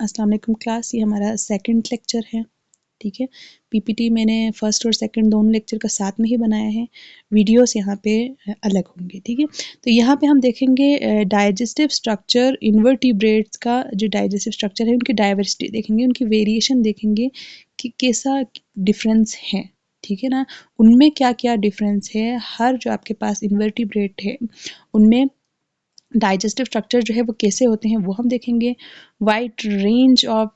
अस्सलाम वालेकुम क्लास, ये हमारा सेकंड लेक्चर है। ठीक है, पीपीटी मैंने फर्स्ट और सेकंड दोनों लेक्चर का साथ में ही बनाया है, वीडियोस यहाँ पे अलग होंगे। ठीक है, तो यहाँ पे हम देखेंगे डाइजेस्टिव स्ट्रक्चर इन्वर्टिब्रेट्स का जो डाइजेस्टिव स्ट्रक्चर है उनकी डाइवर्सिटी देखेंगे, उनकी वेरिएशन देखेंगे कि कैसा डिफरेंस है। ठीक है ना, उनमें क्या क्या डिफरेंस है, हर जो आपके पास इन्वर्टिब्रेट है उनमें डाइजेस्टिव स्ट्रक्चर जो है वो कैसे होते हैं वो हम देखेंगे। Wide range of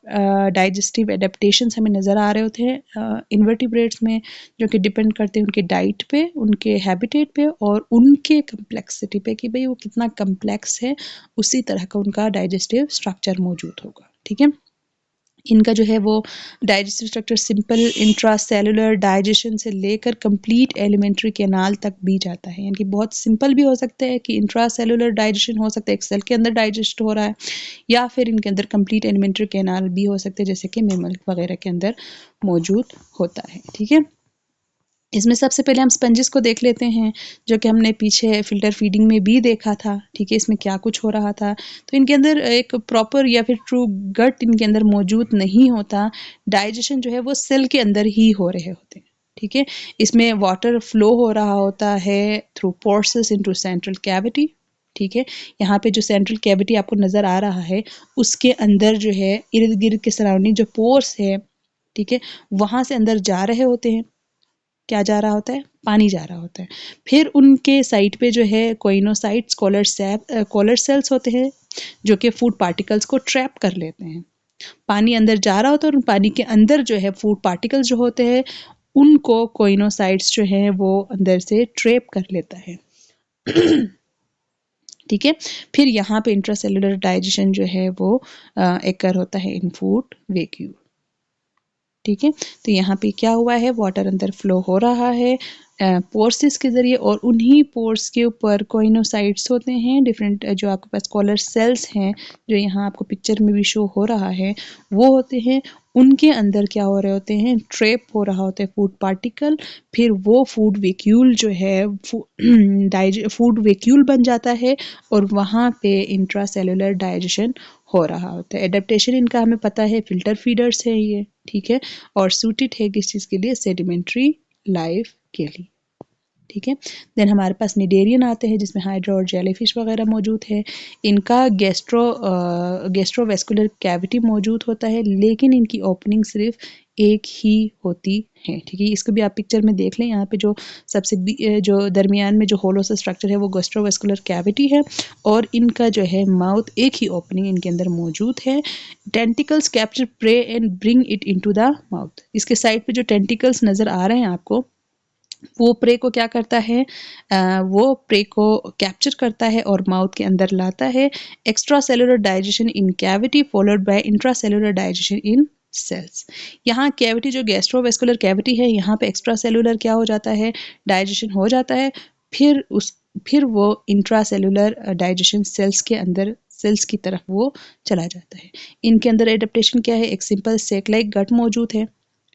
digestive adaptations हमें नज़र आ रहे होते हैं इन्वर्टिब्रेट्स में, जो कि डिपेंड करते हैं उनके डाइट पे, उनके हैबिटेट पे और उनके कम्प्लेक्सिटी पे कि भाई वो कितना कम्प्लेक्स है, उसी तरह का उनका डाइजेस्टिव स्ट्रक्चर मौजूद होगा। ठीक है, इनका जो है वो digestive structure simple intracellular digestion से लेकर कंप्लीट एलिमेंट्री कैनाल तक भी जाता है। यानी कि बहुत सिंपल भी हो सकता है कि इंट्रासेलुलर डाइजेशन हो सकता है, एक सेल के अंदर डाइजेस्ट हो रहा है, या फिर इनके अंदर कंप्लीट एलिमेंट्री कैनाल भी हो सकते हैं, जैसे कि मैमल वगैरह के अंदर मौजूद होता है। ठीक है, इसमें सबसे पहले हम स्पंजेस को देख लेते हैं, जो कि हमने पीछे फिल्टर फीडिंग में भी देखा था। ठीक है, इसमें क्या कुछ हो रहा था, तो इनके अंदर एक प्रॉपर या फिर ट्रू गट इनके अंदर मौजूद नहीं होता, डाइजेशन जो है वो सेल के अंदर ही हो रहे होते हैं। ठीक है, इसमें वाटर फ्लो हो रहा होता है through processes into central cavity. ठीक है, यहाँ पे जो सेंट्रल कैविटी आपको नज़र आ रहा है उसके अंदर जो है इर्द गिर्द के सराउंडिंग जो पोर्स है, ठीक है, वहाँ से अंदर जा रहे होते हैं। क्या जा रहा होता है, पानी जा रहा होता है। फिर उनके साइड पे जो है कोइनोसाइट्स कॉलर सेल्स होते हैं, जो कि फूड पार्टिकल्स को ट्रैप कर लेते हैं। पानी अंदर जा रहा होता है और पानी के अंदर जो है फूड पार्टिकल्स जो होते हैं उनको कोइनोसाइट्स जो है वो अंदर से ट्रैप कर लेता है। ठीक है, फिर यहाँ पे इंट्रासेलुलर डाइजेशन जो है वो एकर होता है इन फूड वैक्यूल। ठीक है, तो यहाँ पे क्या हुआ है, वाटर अंदर फ्लो हो रहा है पोर्सेस के ज़रिए, और उन्हीं पोर्स के ऊपर कोइनोसाइट्स होते हैं, डिफरेंट जो आपके पास कॉलर सेल्स हैं, जो यहाँ आपको पिक्चर में भी शो हो रहा है, वो होते हैं। उनके अंदर क्या हो रहे होते हैं, ट्रैप हो रहा होता है फूड पार्टिकल, फिर वो फूड वैक्यूल जो है फूड वैक्यूल बन जाता है, और वहाँ पे इंट्रासेलुलर डाइजेशन हो रहा होता है। एडेप्टेशन इनका हमें पता है, फिल्टर फीडर्स है ये। ठीक है, और सूटेड है किस चीज़ के लिए, सेडिमेंट्री लाइफ के लिए। ठीक है, देन हमारे पास निडेरियन आते हैं जिसमें हाइड्रा और जेलीफिश वगैरह मौजूद है। इनका गैस्ट्रोवेस्कुलर कैविटी मौजूद होता है, लेकिन इनकी ओपनिंग सिर्फ एक ही होती है। ठीक है, इसको भी आप पिक्चर में देख लें, यहाँ पे जो सबसे जो दरमियान में जो होलो सा स्ट्रक्चर है वो गैस्ट्रोवेस्कुलर कैविटी है, और इनका जो है माउथ एक ही ओपनिंग इनके अंदर मौजूद है। Tentacles capture prey and bring it into the mouth. इसके साइड पे जो टेंटिकल्स नज़र आ रहे हैं आपको, वो प्रे को क्या करता है, वो प्रे को कैप्चर करता है और माउथ के अंदर लाता है। Extracellular digestion in cavity followed by intracellular digestion in cells. यहाँ कैविटी जो गैस्ट्रोवेस्कुलर कैविटी है, यहाँ पे एक्स्ट्रा सेलुलर क्या हो जाता है, डाइजेशन हो जाता है, फिर वो इंट्रा सेलुलर डाइजेशन सेल्स के अंदर, सेल्स की तरफ वो चला जाता है। इनके अंदर एडेप्टेशन क्या है, एक सिंपल सेक लाइक गट मौजूद है।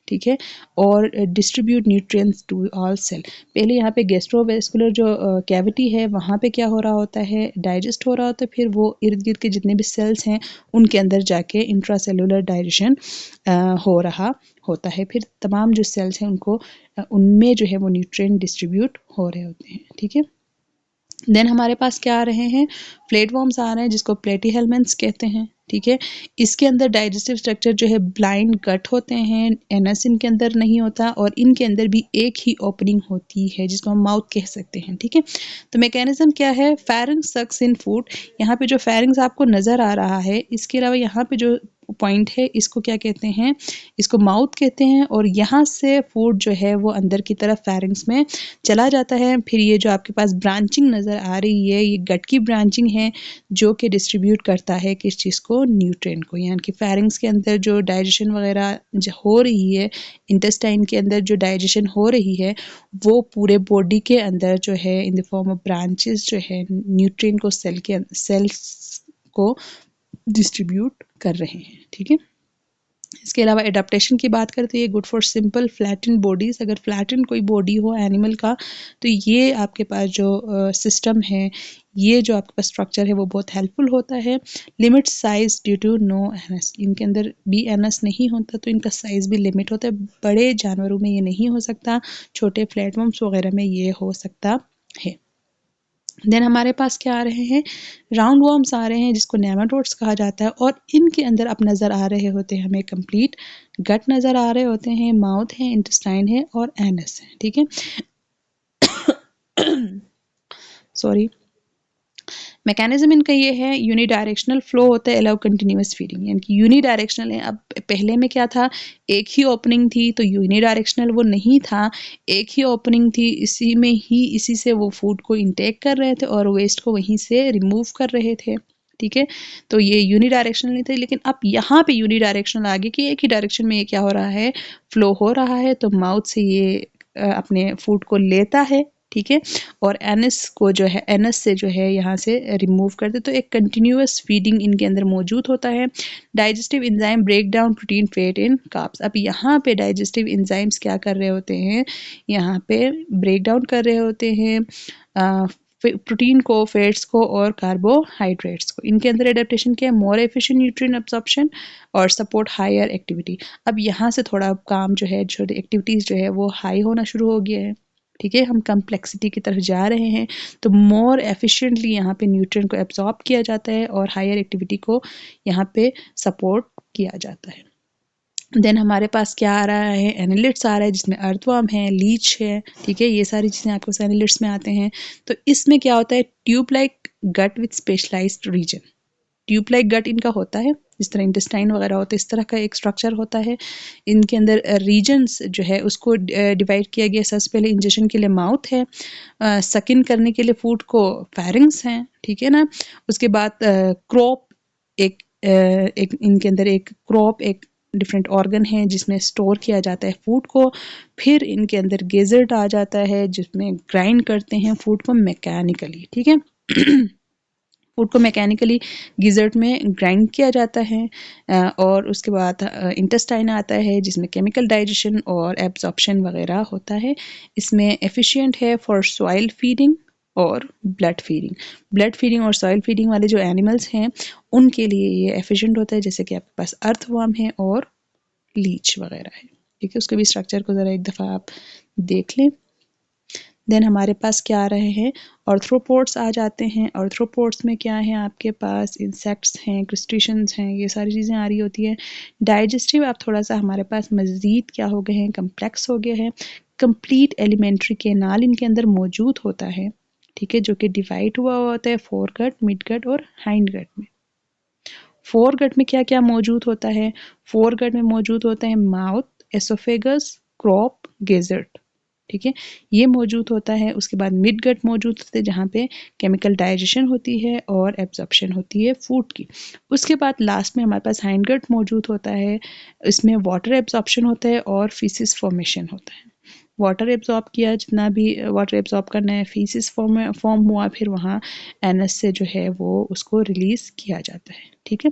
ठीक है, और distribute nutrients to all cell. पहले यहाँ पे गैस्ट्रोवेस्कुलर जो कैविटी है वहाँ पे क्या हो रहा होता है, डाइजेस्ट हो रहा होता है, फिर वो इर्द गिर्द के जितने भी सेल्स हैं उनके अंदर जाके इंट्रासेलुलर डाइजेशन हो रहा होता है। फिर तमाम जो सेल्स हैं उनको उनमें जो है वो न्यूट्रिएंट डिस्ट्रीब्यूट हो रहे होते हैं। ठीक है, देन हमारे पास क्या आ रहे हैं, प्लेटफॉर्म्स आ रहे हैं जिसको प्लेटीहेलमेंट्स कहते हैं। ठीक है, इसके अंदर डाइजेस्टिव स्ट्रक्चर जो है ब्लाइंड गट होते हैं, एनस इनके अंदर नहीं होता, और इनके अंदर भी एक ही ओपनिंग होती है जिसको हम माउथ कह सकते हैं। ठीक है, तो मैकेनिज्म क्या है, फेरिंग्स सक्स इन फूड। यहाँ पे जो फेरिंग्स आपको नज़र आ रहा है, इसके अलावा यहाँ पे जो पॉइंट है इसको क्या कहते हैं, इसको माउथ कहते हैं, और यहाँ से फूड जो है वो अंदर की तरफ फेरिंग्स में चला जाता है। फिर ये जो आपके पास ब्रांचिंग नज़र आ रही है, ये गट की ब्रांचिंग है जो कि डिस्ट्रीब्यूट करता है किस चीज़ को, न्यूट्रिएंट को। यानी कि फेरिंग्स के अंदर जो डाइजेशन वगैरह हो रही है, इंटेस्टाइन के अंदर जो डाइजेशन हो रही है, वो पूरे बॉडी के अंदर जो है in the form of branches जो है न्यूट्रिएंट को सेल्स को डिस्ट्रीब्यूट कर रहे हैं। ठीक है, इसके अलावा एडाप्टेशन की बात करते हैं, good for simple flatten bodies. अगर फ्लैटन कोई बॉडी हो एनिमल का, तो ये आपके पास जो सिस्टम है ये जो आपके पास स्ट्रक्चर है वो बहुत हेल्पफुल होता है। Limit size due to no anus, इनके अंदर भी एनएस नहीं होता तो इनका साइज भी लिमिट होता है। बड़े जानवरों में ये नहीं हो सकता, छोटे प्लेटफॉर्म्स वगैरह में ये हो सकता है। देन हमारे पास क्या आ रहे हैं, राउंड वर्म्स आ रहे हैं जिसको नेमाटोड्स कहा जाता है, और इनके अंदर अब नज़र आ रहे होते हैं हमें कंप्लीट गट नज़र आ रहे होते हैं, माउथ है, इंटेस्टाइन है और एनस है, ठीक है। सॉरी। मैकेनिज्म इनका ये है, यूनिडायरेक्शनल फ्लो होता है, अलाउ कंटिन्यूअस फीडिंग, यानी कि यूनिडायरेक्शनल है। अब पहले में क्या था, एक ही ओपनिंग थी तो यूनिडायरेक्शनल वो नहीं था, एक ही ओपनिंग थी, इसी से वो फूड को इंटेक कर रहे थे और वेस्ट को वहीं से रिमूव कर रहे थे, ठीक है। तो ये यूनिडायरेक्शनल नहीं थे, लेकिन अब यहाँ पे यूनिडायरेक्शनल आ गया कि एक ही डायरेक्शन में ये क्या हो रहा है, फ्लो हो रहा है। तो माउथ से ये अपने फूड को लेता है, ठीक है, और एनएस को जो है, एनएस से जो है यहाँ से रिमूव कर दे, तो एक कंटिन्यूअस फीडिंग इनके अंदर मौजूद होता है। Digestive enzyme break down protein fat in carbs. अब यहाँ पे डाइजेस्टिव एंजाइम्स क्या कर रहे होते हैं, यहाँ पे ब्रेक डाउन कर रहे होते हैं प्रोटीन को, फैट्स को और कार्बोहाइड्रेट्स को। इनके अंदर एडेप्टेशन क्या है, मोर एफिशिएंट न्यूट्रिएंट एब्जॉर्प्शन और सपोर्ट हायर एक्टिविटी। अब यहाँ से थोड़ा काम जो है, छोटी एक्टिविटीज़ जो है वो हाई होना शुरू हो गया है, ठीक है। हम कम्प्लेक्सिटी की तरफ जा रहे हैं, तो मोर एफिशिएंटली यहाँ पे न्यूट्रिएंट को एब्जॉर्ब किया जाता है और हायर एक्टिविटी को यहाँ पे सपोर्ट किया जाता है। देन हमारे पास क्या आ रहा है, एनालिट्स आ रहा है जिसमें अर्थवर्म है, लीच है, ठीक है। ये सारी चीज़ें आपको एनालिट्स में आते हैं। तो इसमें क्या होता है, tube like gut with specialised region. Tube like gut इनका होता है, जिस तरह इंटेस्टाइन वगैरह होता है इस तरह का एक स्ट्रक्चर होता है। इनके अंदर रीजन्स जो है उसको डिवाइड किया गया। सबसे पहले इंजेक्शन के लिए माउथ है, सकिन करने के लिए फूड को फेरिंग्स हैं, ठीक है ना। उसके बाद क्रॉप, एक इनके अंदर एक क्रॉप, एक डिफरेंट ऑर्गन है जिसमें स्टोर किया जाता है फूड को। फिर इनके अंदर गेजर्ट आ जाता है जिसमें ग्राइंड करते हैं फूड को मैकेनिकली, ठीक है। फूड को मैकेनिकली गिजर्ट में ग्राइंड किया जाता है, और उसके बाद इंटेस्टाइन आता है जिसमें केमिकल डाइजेशन और एब्जॉर्प्शन वगैरह होता है। इसमें एफिशिएंट है फॉर सॉइल फीडिंग और ब्लड फीडिंग। ब्लड फीडिंग और सॉइल फीडिंग वाले जो एनिमल्स हैं उनके लिए ये एफिशिएंट होता है, जैसे कि आपके पास अर्थवर्म है और लीच वगैरह है, ठीक है। उसके भी स्ट्रक्चर को ज़रा एक दफ़ा आप देख लें। देन हमारे पास क्या आ रहे हैं, आर्थ्रोपोड्स आ जाते हैं। आर्थ्रोपोड्स में क्या है, आपके पास इंसेक्ट्स हैं, क्रस्टेशियंस हैं, ये सारी चीज़ें आ रही होती है। डाइजेस्टिव अब थोड़ा सा हमारे पास मज़ीद क्या हो गए हैं, कम्प्लेक्स हो गया है। कंप्लीट एलिमेंट्री केनाल इनके अंदर मौजूद होता है, ठीक है, जो कि डिवाइड हुआ होता है फोर गट, मिड गट और हाइंड गट में। फोर गट में क्या क्या मौजूद होता है, फोर गट में मौजूद होता है माउथ, एसोफेगस, क्रॉप, गेजर्ट, ठीक है, ये मौजूद होता है। उसके बाद मिड गट मौजूद होते हैं जहाँ पे केमिकल डाइजेशन होती है और एब्जॉर्प्शन होती है फूड की। उसके बाद लास्ट में हमारे पास हाइंड गट मौजूद होता है, इसमें वाटर एब्जॉर्प्शन होता है और फीसिस फॉर्मेशन होता है। वाटर एब्जॉर्ब किया, जितना भी वाटर एब्जॉर्ब करना है, फीसिस फॉर्म हुआ, फिर वहाँ एनएस से जो है वो उसको रिलीज़ किया जाता है, ठीक है।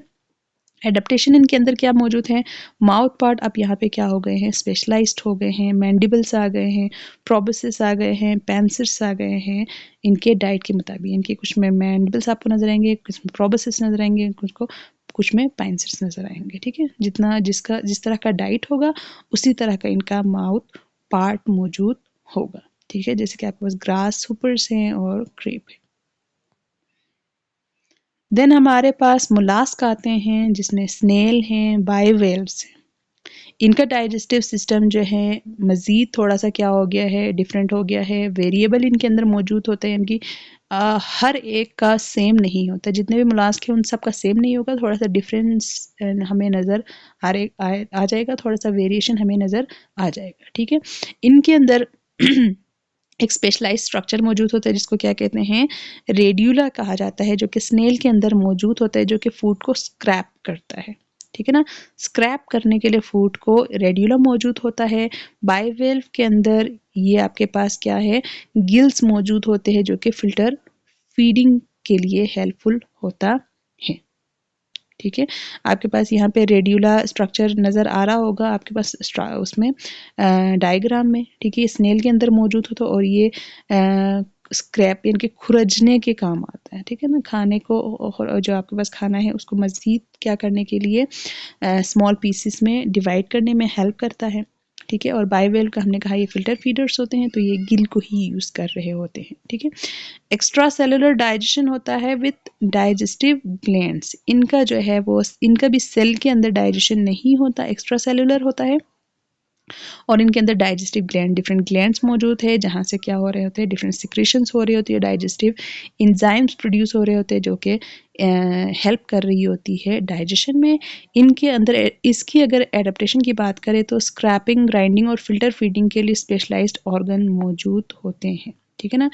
एडेप्टेशन इनके अंदर क्या मौजूद है, माउथ पार्ट अब यहाँ पे क्या हो गए हैं, स्पेशलाइज्ड हो गए हैं, मैंडिबल्स आ गए हैं, प्रोबोसिस आ गए हैं, पेंसिल्स आ गए हैं इनके डाइट के मुताबिक। इनके कुछ में मैंडिबल्स आपको नजर आएंगे, कुछ में प्रोबोसिस नजर आएंगे, कुछ में पेंसिल्स नजर आएंगे, ठीक है। जिस तरह का डाइट होगा उसी तरह का इनका माउथ पार्ट मौजूद होगा, ठीक है। जैसे कि आपके पास ग्रास हुपर्स हैं और क्रेप है। देन हमारे पास मोलास्क आते हैं जिसमें स्नेल हैं, बाइवेल्व्स हैं। इनका डाइजेस्टिव सिस्टम जो है मज़ीद थोड़ा सा क्या हो गया है, डिफरेंट हो गया है। वेरिएबल इनके अंदर मौजूद होते हैं, इनकी हर एक का सेम नहीं होता। जितने भी मोलास्क हैं उन सब का सेम नहीं होगा, थोड़ा सा डिफरेंस हमें नज़र आ जाएगा, थोड़ा सा वेरिएशन हमें नज़र आ जाएगा, ठीक है। इनके अंदर एक स्पेशलाइज स्ट्रक्चर मौजूद होता है जिसको क्या कहते हैं, रेड्यूला कहा जाता है, जो कि स्नेल के अंदर मौजूद होता है, जो कि फूड को स्क्रैप करता है, ठीक है ना। स्क्रैप करने के लिए फूड को रेड्यूला मौजूद होता है। बाइवेल्व के अंदर ये आपके पास क्या है, गिल्स मौजूद होते हैं, जो कि फिल्टर फीडिंग के लिए हेल्पफुल होता है, ठीक है। आपके पास यहाँ पे रेड्यूला स्ट्रक्चर नज़र आ रहा होगा आपके पास उसमें डायग्राम में, ठीक है। स्नेल के अंदर मौजूद होता है और ये स्क्रैप यानी कि खुरजने के काम आता है, ठीक है ना। खाने को जो आपके पास खाना है उसको मज़ीद क्या करने के लिए स्मॉल पीसेस में डिवाइड करने में हेल्प करता है, ठीक है। और बाइवेल का हमने कहा ये फिल्टर फीडर्स होते हैं, तो ये गिल को ही यूज़ कर रहे होते हैं, ठीक है। एक्स्ट्रा सेलुलर डाइजेशन होता है विथ डाइजेस्टिव ग्लैंड्स। इनका जो है वो इनका भी सेल के अंदर डाइजेशन नहीं होता, एक्स्ट्रा सेलुलर होता है। और इनके अंदर डाइजेस्टिव ग्लैंड, डिफरेंट ग्लैंड्स मौजूद है जहाँ से क्या हो रहे होते हैं, डिफरेंट सिक्रेशंस हो रही होती है, डाइजेस्टिव इंजाइम्स प्रोड्यूस हो रहे होते हैं जो कि हेल्प कर रही होती है डाइजेशन में। इनके अंदर इसकी अगर एडेप्टेशन की बात करें तो स्क्रैपिंग, ग्राइंडिंग और फिल्टर फीडिंग के लिए स्पेशलाइज्ड ऑर्गन मौजूद होते हैं, ठीक है ना।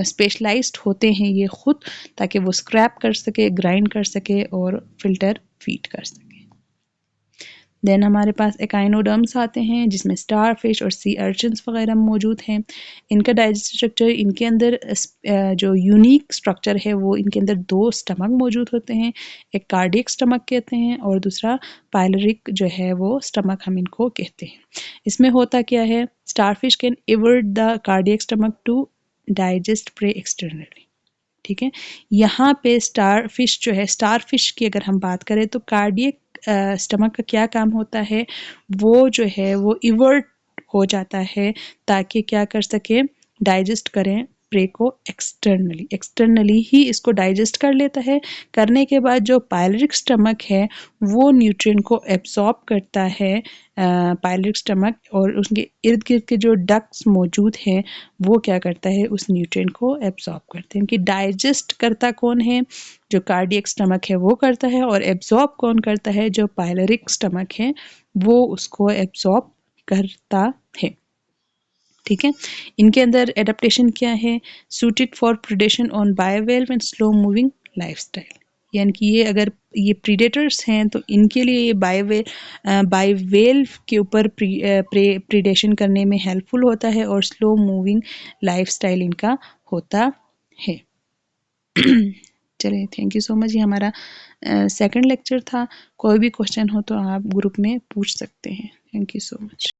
स्पेशलाइज्ड होते हैं ये खुद, ताकि वो स्क्रैप कर सके, ग्राइंड कर सके और फिल्टर फीड कर सके। देन हमारे पास एकाइनोडर्म्स आते हैं जिसमें स्टार फिश और सी अर्चिन्स वगैरह मौजूद हैं। इनका डाइजेस्टिव स्ट्रक्चर, इनके अंदर जो यूनिक स्ट्रक्चर है वो इनके अंदर 2 स्टमक मौजूद होते हैं। एक कार्डियक स्टमक कहते हैं और दूसरा पायलरिक जो है वो स्टमक हम इनको कहते हैं। इसमें होता क्या है, starfish can evert the cardiac stomach to digest prey externally, ठीक है। यहाँ पे स्टार फिश जो है, स्टार फिश की अगर हम बात करें तो कार्डियक स्टमक का क्या काम होता है, वो जो है वो इवर्ट हो जाता है ताकि क्या कर सके, डाइजेस्ट करें प्रे को एक्सटर्नली, एक्सटर्नली ही इसको डाइजेस्ट कर लेता है। करने के बाद जो पायलरिक स्टमक है वो न्यूट्रिएंट को एब्जॉर्ब करता है, पायलरिक स्टमक, और उसके इर्द गिर्द के जो डक्ट्स मौजूद हैं वो क्या करता है, उस न्यूट्रिएंट को एब्जॉर्ब करते हैं। कि डाइजेस्ट करता कौन है, जो कार्डियक स्टमक है वो करता है, और एब्जॉर्ब कौन करता है, जो पायलरिक स्टमक है वो उसको एब्जॉर्ब करता है, ठीक है। इनके अंदर एडेप्टेशन क्या है, suited for predation on bivalve and slow moving lifestyle. यानी कि ये अगर ये प्रीडेटर्स हैं तो इनके लिए ये बायोवेल्व के ऊपर प्रीडेशन करने में हेल्पफुल होता है और स्लो मूविंग लाइफस्टाइल इनका होता है। चलिए, थैंक यू सो मच। ये हमारा सेकंड लेक्चर था। कोई भी क्वेश्चन हो तो आप ग्रुप में पूछ सकते हैं। Thank you so much.